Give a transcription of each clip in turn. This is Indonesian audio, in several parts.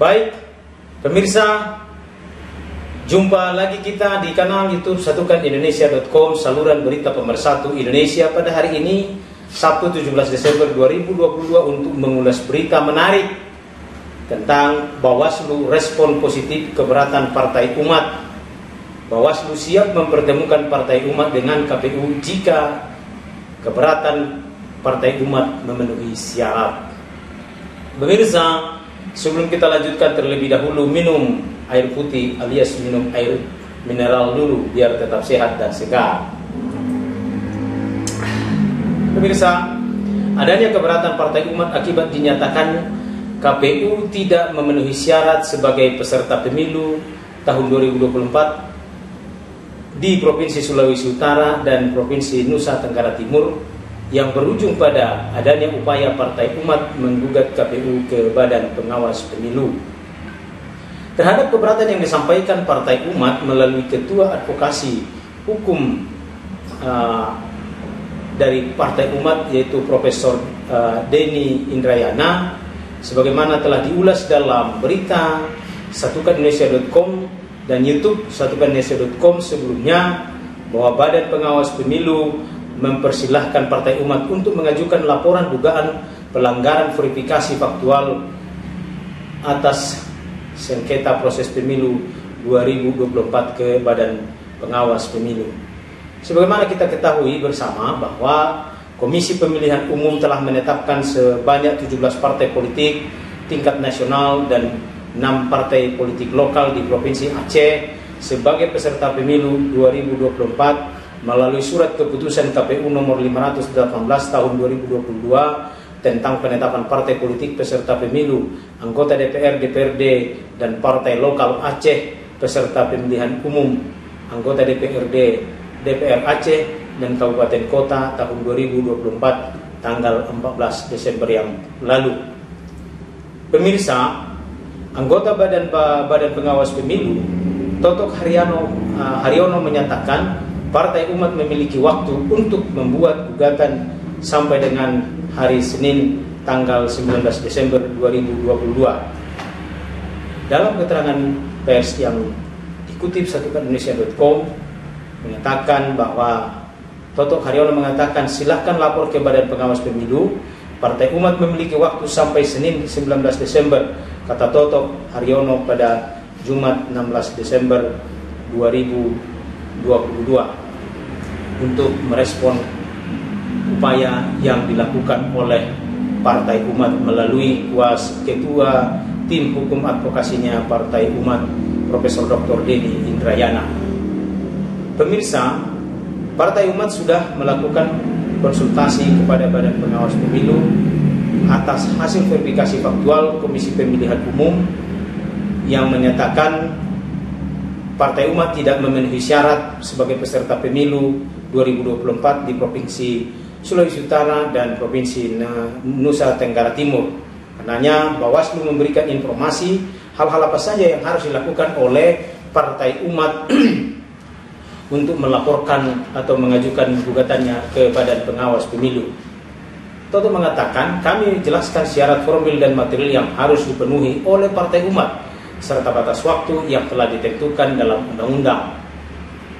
Baik, pemirsa, jumpa lagi kita di kanal YouTube satukanindonesia.com, saluran berita pemersatu Indonesia pada hari ini, Sabtu 17 Desember 2022 untuk mengulas berita menarik tentang Bawaslu respon positif keberatan Partai Umat. Bawaslu siap mempertemukan Partai Umat dengan KPU jika keberatan Partai Umat memenuhi syarat. Pemirsa, sebelum kita lanjutkan terlebih dahulu minum air putih alias minum air mineral dulu biar tetap sehat dan segar. Pemirsa, adanya keberatan Partai Umat akibat dinyatakan KPU tidak memenuhi syarat sebagai peserta pemilu tahun 2024 di Provinsi Sulawesi Utara dan Provinsi Nusa Tenggara Timur, yang berujung pada adanya upaya Partai Umat menggugat KPU ke Badan Pengawas Pemilu. Terhadap keberatan yang disampaikan Partai Umat melalui Ketua Advokasi Hukum dari Partai Umat, yaitu Profesor Denny Indrayana, sebagaimana telah diulas dalam berita satukanindonesia.com dan YouTube satukanindonesia.com sebelumnya, bahwa Badan Pengawas Pemilu mempersilahkan Partai Umat untuk mengajukan laporan dugaan pelanggaran verifikasi faktual atas sengketa proses pemilu 2024 ke Badan Pengawas Pemilu. Sebagaimana kita ketahui bersama bahwa Komisi Pemilihan Umum telah menetapkan sebanyak 17 partai politik tingkat nasional dan 6 partai politik lokal di Provinsi Aceh sebagai peserta pemilu 2024 melalui surat keputusan KPU nomor 518 tahun 2022 tentang penetapan partai politik peserta pemilu, anggota DPR, DPRD, dan partai lokal Aceh peserta pemilihan umum, anggota DPRD, DPR Aceh, dan kabupaten kota tahun 2024 tanggal 14 Desember yang lalu. Pemirsa, anggota Badan Pengawas Pemilu Totok Haryono menyatakan Partai Umat memiliki waktu untuk membuat gugatan sampai dengan hari Senin tanggal 19 Desember 2022. Dalam keterangan pers yang dikutip satukanindonesia.com menyatakan bahwa Totok Haryono mengatakan, silakan lapor ke Badan Pengawas Pemilu. Partai Umat memiliki waktu sampai Senin 19 Desember, kata Totok Haryono pada Jumat 16 Desember 2022 untuk merespon upaya yang dilakukan oleh Partai Umat melalui Ketua Tim Hukum Advokasinya Partai Umat, Profesor Dr. Denny Indrayana. Pemirsa, Partai Umat sudah melakukan konsultasi kepada Badan Pengawas Pemilu atas hasil verifikasi faktual Komisi Pemilihan Umum yang menyatakan Partai Umat tidak memenuhi syarat sebagai peserta pemilu 2024 di Provinsi Sulawesi Utara dan Provinsi Nusa Tenggara Timur. Karenanya Bawaslu memberikan informasi hal-hal apa saja yang harus dilakukan oleh Partai Umat untuk melaporkan atau mengajukan gugatannya ke Badan Pengawas Pemilu. Toto mengatakan, kami jelaskan syarat formil dan material yang harus dipenuhi oleh Partai Umat serta batas waktu yang telah ditentukan dalam undang-undang,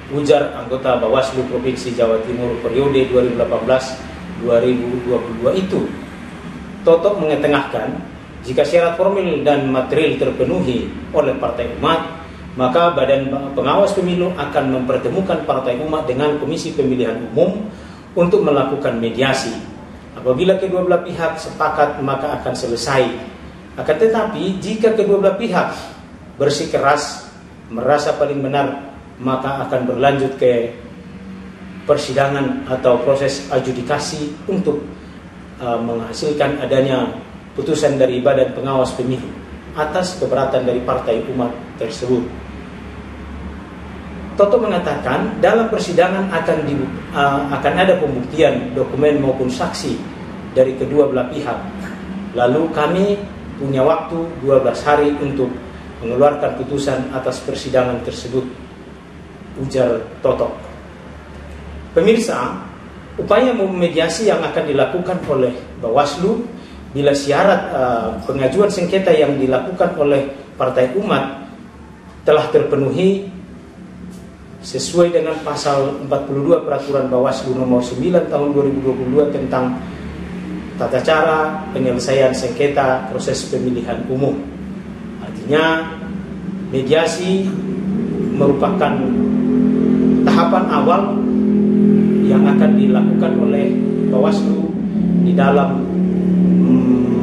ujar anggota Bawaslu Provinsi Jawa Timur periode 2018-2022 itu. Toto mengetengahkan, jika syarat formil dan material terpenuhi oleh Partai Umat, maka Badan Pengawas Pemilu akan mempertemukan Partai Umat dengan Komisi Pemilihan Umum untuk melakukan mediasi. Apabila kedua belah pihak sepakat, maka akan selesai. Akan tetapi, jika kedua belah pihak bersikeras merasa paling benar, maka akan berlanjut ke persidangan atau proses adjudikasi untuk menghasilkan adanya putusan dari Badan Pengawas Pemilu atas keberatan dari Partai Umat tersebut. Toto mengatakan dalam persidangan akan ada pembuktian dokumen maupun saksi dari kedua belah pihak. Lalu kami punya waktu 12 hari untuk mengeluarkan putusan atas persidangan tersebut, ujar Toto. Pemirsa, upaya mediasi yang akan dilakukan oleh Bawaslu bila syarat pengajuan sengketa yang dilakukan oleh Partai Umat telah terpenuhi sesuai dengan pasal 42 Peraturan Bawaslu nomor 9 tahun 2022 tentang tata cara penyelesaian sengketa proses pemilihan umum. Artinya mediasi merupakan tahapan awal yang akan dilakukan oleh Bawaslu di dalam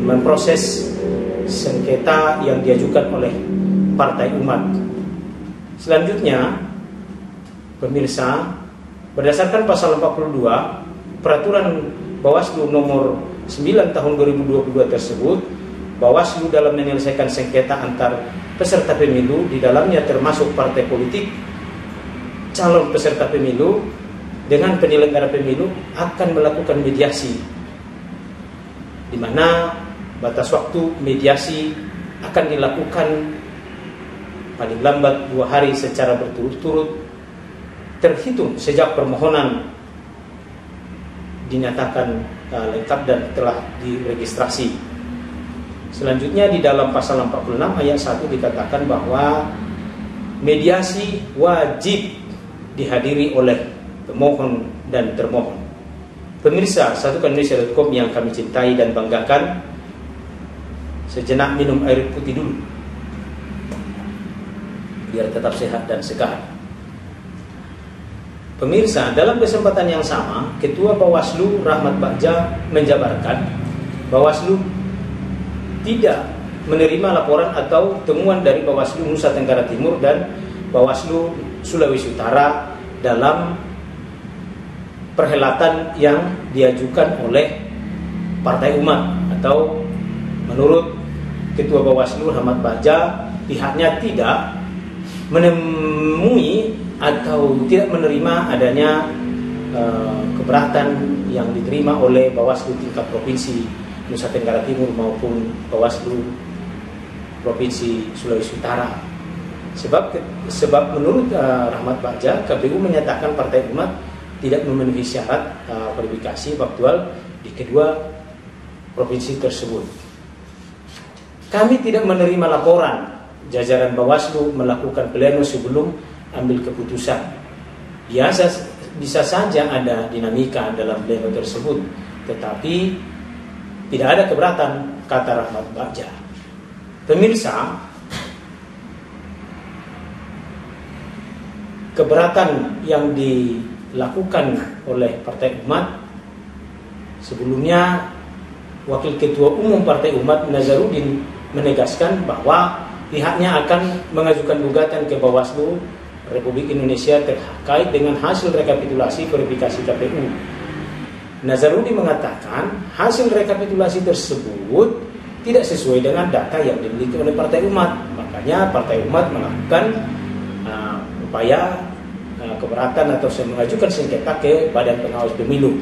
memproses sengketa yang diajukan oleh Partai Umat. Selanjutnya, pemirsa, berdasarkan pasal 42 Peraturan Bawaslu nomor 9 tahun 2022 tersebut, Bawaslu dalam menyelesaikan sengketa antar peserta pemilu, di dalamnya termasuk partai politik, calon peserta pemilu dengan penyelenggara pemilu, akan melakukan mediasi, di mana batas waktu mediasi akan dilakukan paling lambat 2 hari secara berturut-turut terhitung sejak permohonan dinyatakan lengkap dan telah diregistrasi. Selanjutnya di dalam pasal 46 ayat 1 dikatakan bahwa mediasi wajib dihadiri oleh pemohon dan termohon. Pemirsa Satukan Indonesia.com yang kami cintai dan banggakan, sejenak minum air putih dulu biar tetap sehat dan segar. Pemirsa, dalam kesempatan yang sama, Ketua Bawaslu Rahmat Bagja menjabarkan Bawaslu tidak menerima laporan atau temuan dari Bawaslu Nusa Tenggara Timur dan Bawaslu Sulawesi Utara dalam perhelatan yang diajukan oleh Partai Umat, atau menurut Ketua Bawaslu Rahmat Bagja, pihaknya tidak menemui atau tidak menerima adanya keberatan yang diterima oleh Bawaslu tingkat Provinsi Nusa Tenggara Timur maupun Bawaslu Provinsi Sulawesi Utara. Sebab menurut Rahmat Bagja, KPU menyatakan Partai Umat tidak memenuhi syarat verifikasi faktual di kedua provinsi tersebut. Kami tidak menerima laporan jajaran Bawaslu melakukan pleno sebelum ambil keputusan. Bisa saja ada dinamika dalam pleno tersebut, tetapi tidak ada keberatan, kata Rahmat Bagja. Pemirsa, keberatan yang dilakukan oleh Partai Umat, sebelumnya Wakil Ketua Umum Partai Umat Nazarudin menegaskan bahwa pihaknya akan mengajukan gugatan ke Bawaslu Republik Indonesia terkait dengan hasil rekapitulasi verifikasi KPU. Nazarudin mengatakan hasil rekapitulasi tersebut tidak sesuai dengan data yang dimiliki oleh Partai Umat. Makanya Partai Umat melakukan upaya keberatan atau mengajukan sengketa ke Badan Pengawas Pemilu.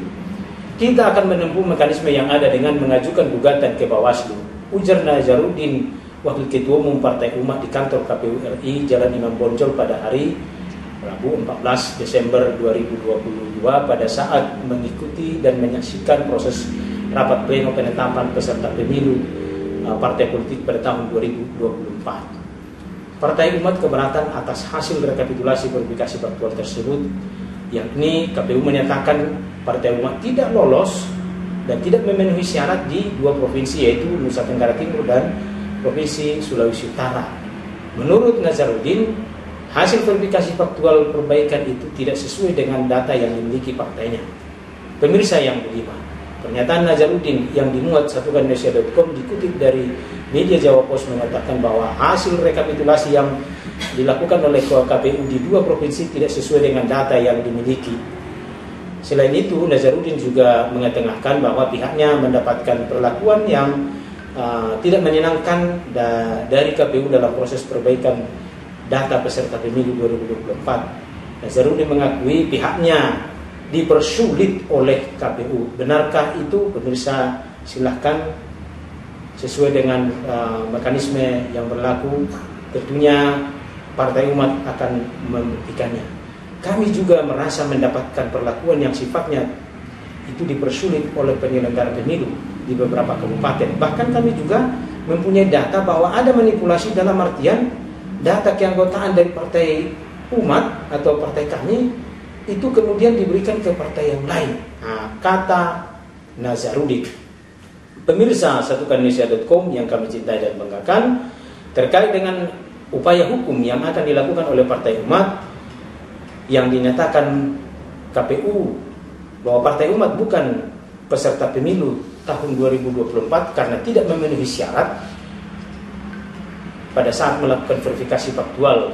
Kita akan menempuh mekanisme yang ada dengan mengajukan gugatan ke Bawaslu, ujar Nazarudin, Wakil Ketua Umum Partai Umat di kantor KPU RI Jalan Imam Bonjol pada hari Rabu 14 Desember 2022 pada saat mengikuti dan menyaksikan proses rapat pleno penetapan peserta pemilu partai politik pada tahun 2024. Partai Umat keberatan atas hasil rekapitulasi verifikasi faktual tersebut, yakni KPU menyatakan Partai Umat tidak lolos dan tidak memenuhi syarat di dua provinsi, yaitu Nusa Tenggara Timur dan Provinsi Sulawesi Utara. Menurut Nazarudin, hasil verifikasi faktual perbaikan itu tidak sesuai dengan data yang dimiliki partainya. Pemirsa yang budiman, pernyataan Nazarudin yang dimuat Satukan Indonesia.com dikutip dari media Jawa Pos mengatakan bahwa hasil rekapitulasi yang dilakukan oleh KPU di dua provinsi tidak sesuai dengan data yang dimiliki. Selain itu, Nazarudin juga mengetengahkan bahwa pihaknya mendapatkan perlakuan yang tidak menyenangkan dari KPU dalam proses perbaikan data peserta pemilu 2024. Nazarudin mengakui pihaknya dipersulit oleh KPU. Benarkah itu, pemirsa? Silahkan, sesuai dengan mekanisme yang berlaku, tentunya Partai Umat akan membuktikannya. Kami juga merasa mendapatkan perlakuan yang sifatnya itu dipersulit oleh penyelenggara pemilu di beberapa kabupaten. Bahkan kami juga mempunyai data bahwa ada manipulasi dalam artian data keanggotaan dari Partai Umat atau partai kami itu kemudian diberikan ke partai yang lain. Nah, kata Nazarudin. Pemirsa satukanindonesia.com yang kami cintai dan banggakan, terkait dengan upaya hukum yang akan dilakukan oleh Partai Umat yang dinyatakan KPU bahwa Partai Umat bukan peserta pemilu tahun 2024 karena tidak memenuhi syarat pada saat melakukan verifikasi faktual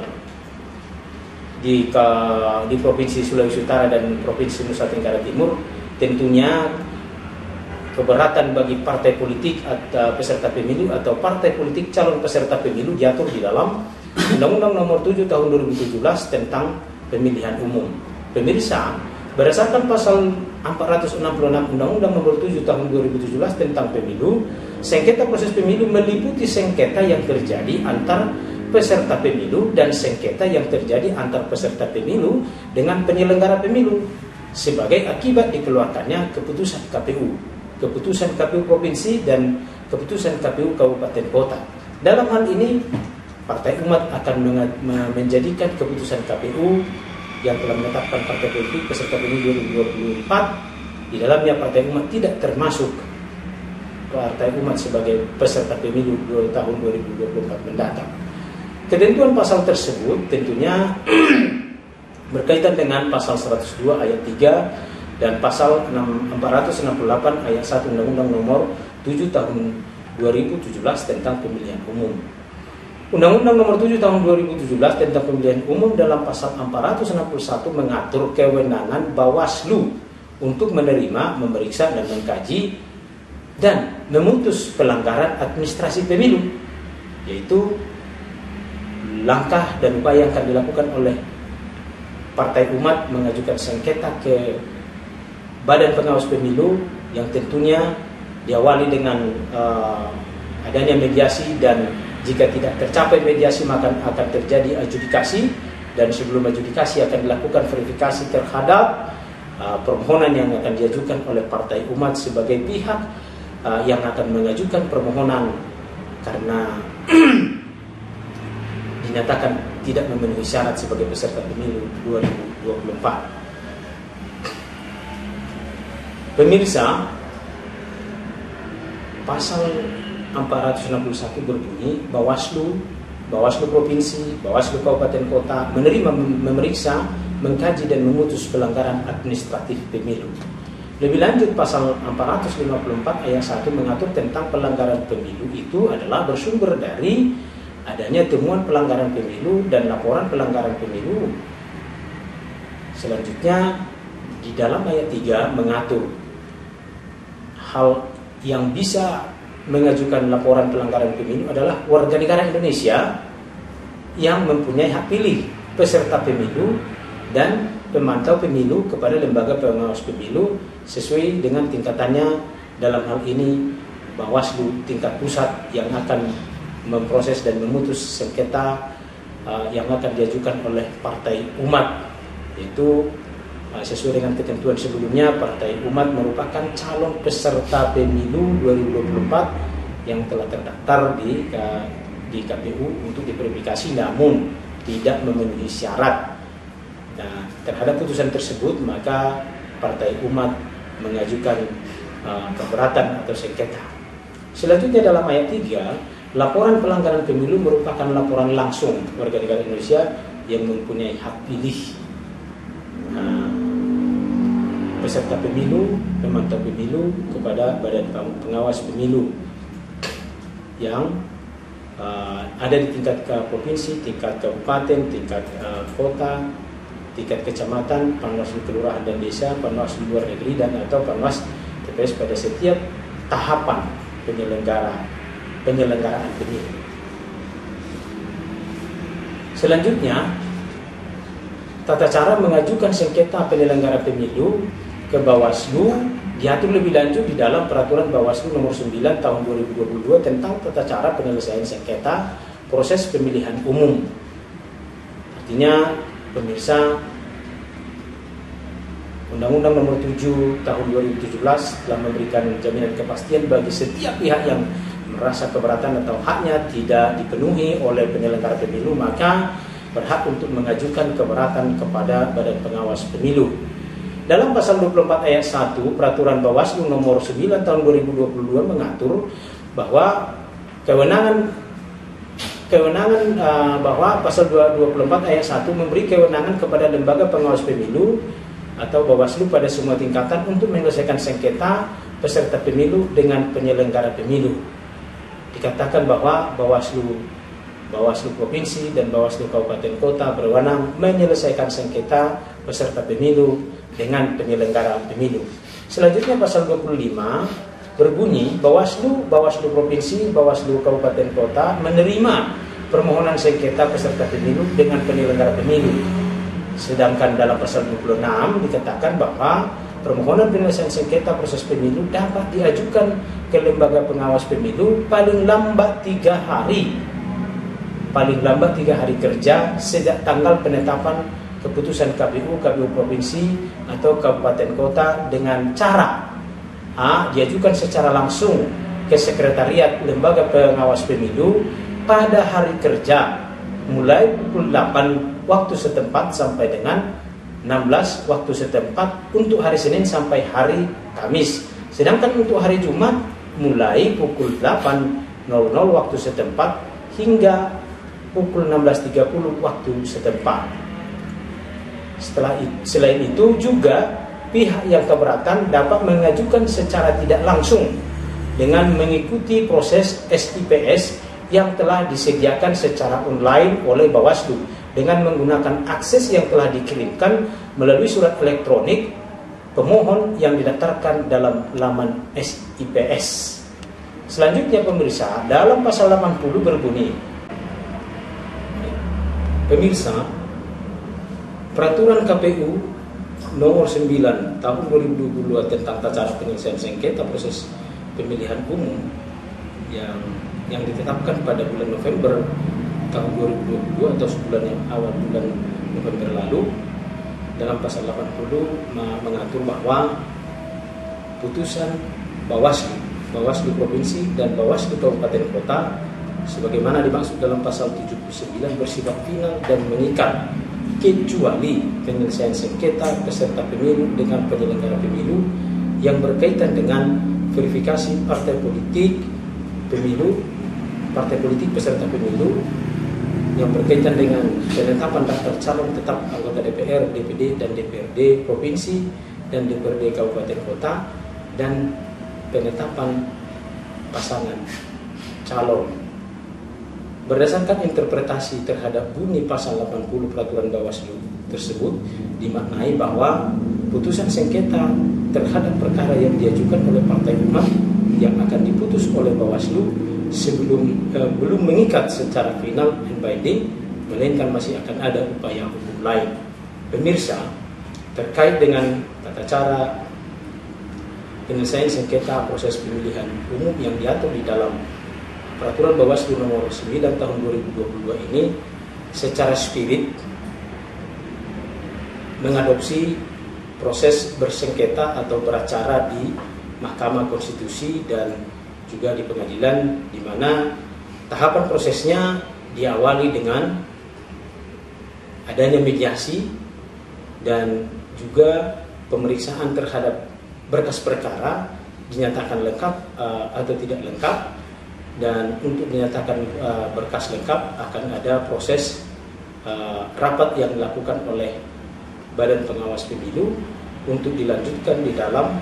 di Provinsi Sulawesi Utara dan Provinsi Nusa Tenggara Timur. Tentunya keberatan bagi partai politik atau peserta pemilu atau partai politik calon peserta pemilu diatur di dalam Undang-Undang Nomor 7 Tahun 2017 tentang pemilihan umum. Pemirsa, berdasarkan pasal 466 Undang-Undang Nomor 7 Tahun 2017 tentang pemilu, sengketa proses pemilu meliputi sengketa yang terjadi antar peserta pemilu dan sengketa yang terjadi antar peserta pemilu dengan penyelenggara pemilu sebagai akibat dikeluarkannya keputusan KPU provinsi dan keputusan KPU kabupaten kota. Dalam hal ini Partai Umat akan menjadikan keputusan KPU yang telah menetapkan partai politik peserta pemilu 2024 di dalamnya Partai Umat tidak termasuk Partai Umat sebagai peserta pemilu tahun 2024 mendatang. Ketentuan pasal tersebut tentunya berkaitan dengan pasal 102 ayat 3 dan pasal 468 ayat 1 Undang-Undang Nomor 7 Tahun 2017 tentang pemilihan umum. Undang-Undang Nomor 7 Tahun 2017 tentang pemilihan umum dalam pasal 461 mengatur kewenangan Bawaslu untuk menerima, memeriksa dan mengkaji dan memutus pelanggaran administrasi pemilu, yaitu langkah dan upaya yang akan dilakukan oleh Partai Umat mengajukan sengketa ke Badan Pengawas Pemilu yang tentunya diawali dengan adanya mediasi, dan jika tidak tercapai mediasi maka akan terjadi adjudikasi, dan sebelum adjudikasi akan dilakukan verifikasi terhadap permohonan yang akan diajukan oleh Partai Umat sebagai pihak yang akan mengajukan permohonan karena dinyatakan tidak memenuhi syarat sebagai peserta pemilu 2024. Pemirsa, pasal 461 berbunyi Bawaslu Provinsi, Bawaslu Kabupaten Kota menerima, memeriksa, mengkaji dan memutus pelanggaran administratif pemilu. Lebih lanjut, pasal 454 ayat 1 mengatur tentang pelanggaran pemilu itu adalah bersumber dari adanya temuan pelanggaran pemilu dan laporan pelanggaran pemilu. Selanjutnya di dalam ayat 3 mengatur hal yang bisa mengajukan laporan pelanggaran pemilu adalah warga negara Indonesia yang mempunyai hak pilih, peserta pemilu dan pemantau pemilu kepada lembaga pengawas pemilu sesuai dengan tingkatannya. Dalam hal ini Bawaslu tingkat pusat yang akan memproses dan memutus sengketa yang akan diajukan oleh Partai Umat, yaitu sesuai dengan ketentuan sebelumnya Partai Umat merupakan calon peserta pemilu 2024 yang telah terdaftar di KPU untuk diverifikasi namun tidak memenuhi syarat. Nah, terhadap putusan tersebut maka Partai Umat mengajukan keberatan atau sengketa. Selanjutnya dalam ayat 3, laporan pelanggaran pemilu merupakan laporan langsung warga negara Indonesia yang mempunyai hak pilih, peserta pemilu, pemantau pemilu kepada Badan Pengawas Pemilu yang ada di tingkat provinsi, tingkat kabupaten, tingkat kota, tingkat kecamatan, panwaslu kelurahan dan desa, panwaslu luar negeri dan atau panwas TPS pada setiap tahapan penyelenggaraan pemilu. Selanjutnya, tata cara mengajukan sengketa penyelenggara pemilu ke Bawaslu diatur lebih lanjut di dalam Peraturan Bawaslu Nomor 9 Tahun 2022 tentang tata cara penyelesaian sengketa proses pemilihan umum. Artinya, pemirsa, Undang-Undang Nomor 7 Tahun 2017 telah memberikan jaminan kepastian bagi setiap pihak yang merasa keberatan atau haknya tidak dipenuhi oleh penyelenggara pemilu, maka berhak untuk mengajukan keberatan kepada Badan Pengawas Pemilu. Dalam pasal 24 ayat 1 Peraturan Bawaslu Nomor 9 Tahun 2022 mengatur bahwa bahwa pasal 24 ayat 1 memberi kewenangan kepada lembaga pengawas pemilu atau Bawaslu pada semua tingkatan untuk menyelesaikan sengketa peserta pemilu dengan penyelenggara pemilu. Dikatakan bahwa Bawaslu Provinsi dan Bawaslu Kabupaten Kota berwenang menyelesaikan sengketa peserta pemilu dengan penyelenggara pemilu. Selanjutnya pasal 25 berbunyi Bawaslu Provinsi, Bawaslu Kabupaten Kota menerima permohonan sengketa peserta pemilu dengan penyelenggara pemilu. Sedangkan dalam pasal 26 dikatakan bahwa permohonan penyelesaian sengketa proses pemilu dapat diajukan ke lembaga pengawas pemilu paling lambat 3 hari kerja sejak tanggal penetapan keputusan KPU Provinsi atau Kabupaten Kota dengan cara A. Diajukan secara langsung ke Sekretariat Lembaga Pengawas Pemilu pada hari kerja mulai pukul 8 waktu setempat sampai dengan 16 waktu setempat untuk hari Senin sampai hari Kamis. Sedangkan untuk hari Jumat mulai pukul 8.00 waktu setempat hingga pukul 16.30 waktu setempat. Selain itu juga pihak yang keberatan dapat mengajukan secara tidak langsung dengan mengikuti proses SIPS yang telah disediakan secara online oleh Bawaslu dengan menggunakan akses yang telah dikirimkan melalui surat elektronik pemohon yang didaftarkan dalam laman SIPS. Selanjutnya pemirsa, dalam pasal 80 berbunyi, pemirsa, Peraturan KPU Nomor 9 Tahun 2022 tentang tata cara penyelesaian sengketa proses pemilihan umum yang ditetapkan pada bulan November tahun 2022 atau sebulan yang awal bulan November lalu, dalam pasal 80 mengatur bahwa putusan Bawaslu Provinsi dan Bawaslu Kabupaten Kota sebagaimana dimaksud dalam pasal 79 bersifat final dan mengikat kecuali penyelesaian sengketa peserta pemilu dengan penyelenggara pemilu yang berkaitan dengan verifikasi partai politik peserta pemilu, yang berkaitan dengan penetapan daftar calon tetap anggota DPR, DPD, dan DPRD Provinsi dan DPRD Kabupaten Kota, dan penetapan pasangan calon. Berdasarkan interpretasi terhadap bunyi pasal 80 Peraturan Bawaslu tersebut, dimaknai bahwa putusan sengketa terhadap perkara yang diajukan oleh Partai Umat yang akan diputus oleh Bawaslu belum mengikat secara final and binding, melainkan masih akan ada upaya hukum lain. Pemirsa, terkait dengan tata cara penyelesaian sengketa proses pemilihan umum yang diatur di dalam Peraturan Bawaslu Nomor 9 Tahun 2022 ini, secara spirit mengadopsi proses bersengketa atau beracara di Mahkamah Konstitusi dan juga di pengadilan, di mana tahapan prosesnya diawali dengan adanya mediasi dan juga pemeriksaan terhadap berkas perkara dinyatakan lengkap atau tidak lengkap, dan untuk dinyatakan berkas lengkap akan ada proses rapat yang dilakukan oleh Badan Pengawas Pemilu untuk dilanjutkan di dalam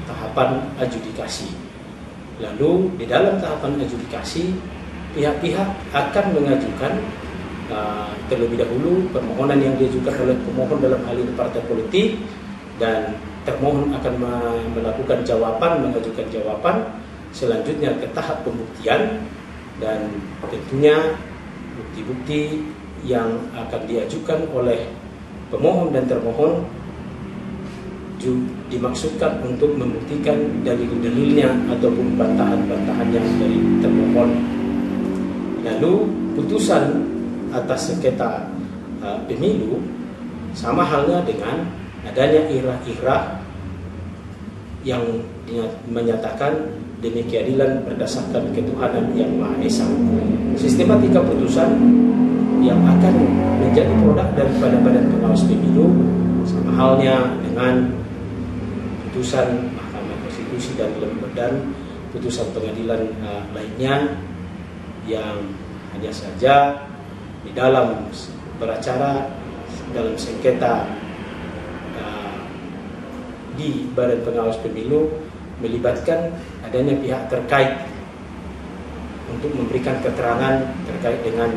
tahapan adjudikasi. Lalu di dalam tahapan adjudikasi, pihak-pihap akan mengajukan terlebih dahulu permohonan yang diajukan oleh pemohon dalam hal ini partai politik, dan termohon akan melakukan mengajukan jawaban. Selanjutnya ke tahap pembuktian, dan tentunya bukti-bukti yang akan diajukan oleh pemohon dan termohon dimaksudkan untuk membuktikan dalil-dalilnya ataupun bantahan-bantahan yang dari termohon. Lalu putusan atas sengketa pemilu sama halnya dengan adanya irah-irah yang menyatakan demi keadilan berdasarkan ketuhanan yang Maha Esa. Sistematika putusan yang akan menjadi produk daripada Badan Pengawas Pemilu sama halnya dengan putusan Mahkamah Konstitusi dan putusan pengadilan lainnya yang hanya saja di dalam beracara dalam sengketa di Badan Pengawas Pemilu melibatkan adanya pihak terkait untuk memberikan keterangan terkait dengan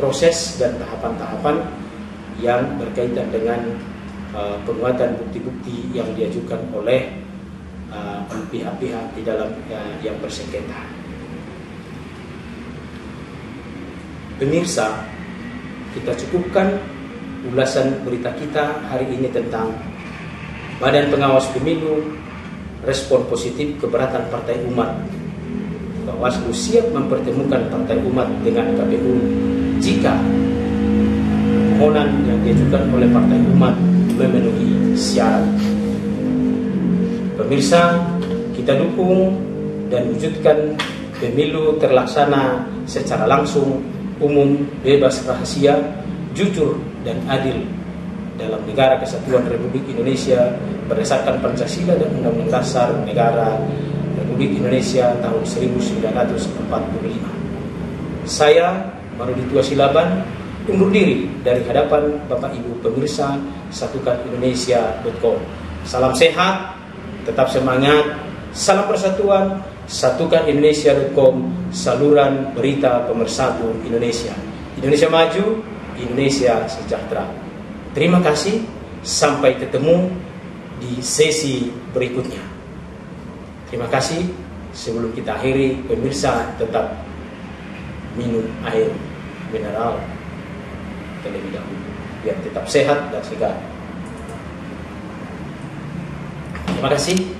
proses dan tahapan-tahapan yang berkaitan dengan penguatan bukti-bukti yang diajukan oleh pihak-pihak di dalam yang bersengketa. Pemirsa, kita cukupkan ulasan berita kita hari ini tentang Badan Pengawas Pemilu respon positif keberatan Partai Umat. Bawaslu siap mempertemukan Partai Umat dengan KPU jika permohonan yang diajukan oleh Partai Umat memenuhi syarat. Pemirsa, kita dukung dan wujudkan pemilu terlaksana secara langsung, umum, bebas rahasia, jujur dan adil dalam Negara Kesatuan Republik Indonesia berdasarkan Pancasila dan Undang-Undang Dasar Negara Republik Indonesia tahun 1945. Saya, Marudi Tua Silaban, undur diri dari hadapan Bapak Ibu pemirsa satukanindonesia.com. Salam sehat, tetap semangat, salam persatuan, satukanindonesia.com, saluran berita pemersatu Indonesia. Indonesia maju, Indonesia sejahtera. Terima kasih, sampai ketemu di sesi berikutnya. Terima kasih. Sebelum kita akhiri, pemirsa tetap minum air mineral terlebih dahulu biar tetap sehat dan segar. Terima kasih.